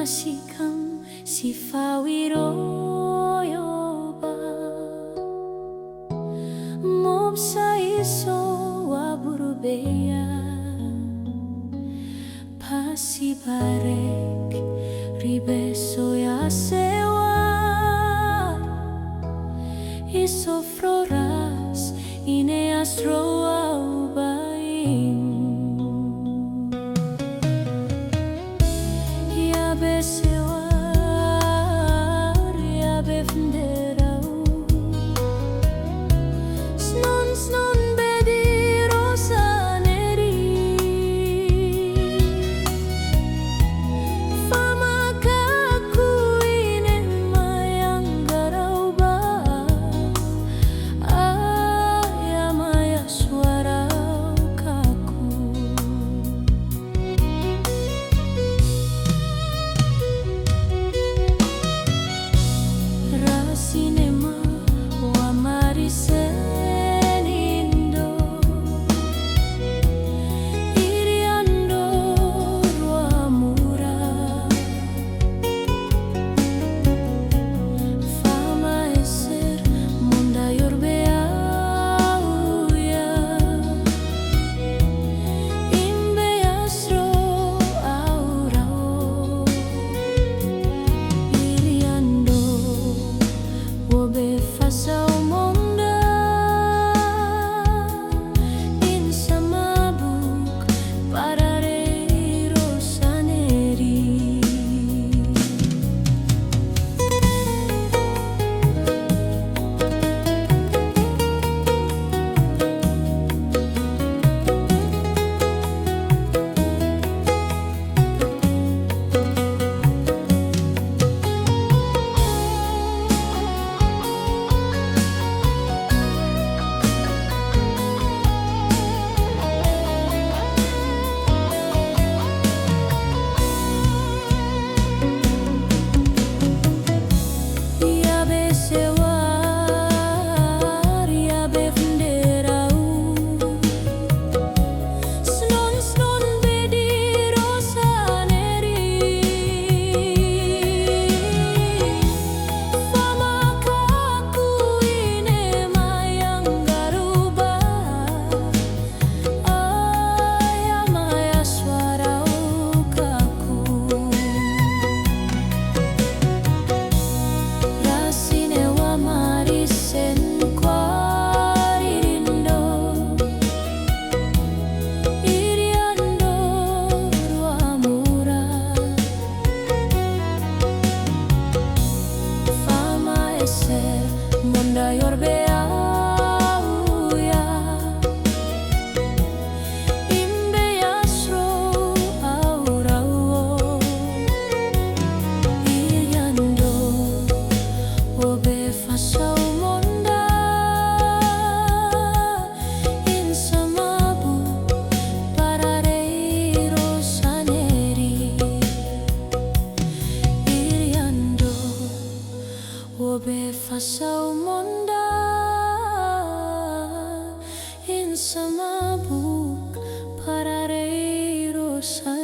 masikam si fawiroyoba mobsa iso waburubeya pasi barek ribeso ya sewa iso froras ine astro aubaim ya besewar ya befnderau snon snon bedi rosa neri fama kaku ine mayang garau ba ya maya suara kaku rasinema wa marisenindo iriando ruamura fama eser munda yorbeauya imbe astro aurao iriando wobe fasau monda insa mabuk parare rosaneri ya besewar ya befnderau snon snon bedi rosaneri fama kaku ine mayang garuba ya maya suara kaku rasine wa marisen quaririndo iriando ruamura fama eser monda yorbeauya imbe astro aurao iriando wobe fasau monda insa mabuk parare rosaneri iriando wobe fasau monda insa mabuk parare rosaneri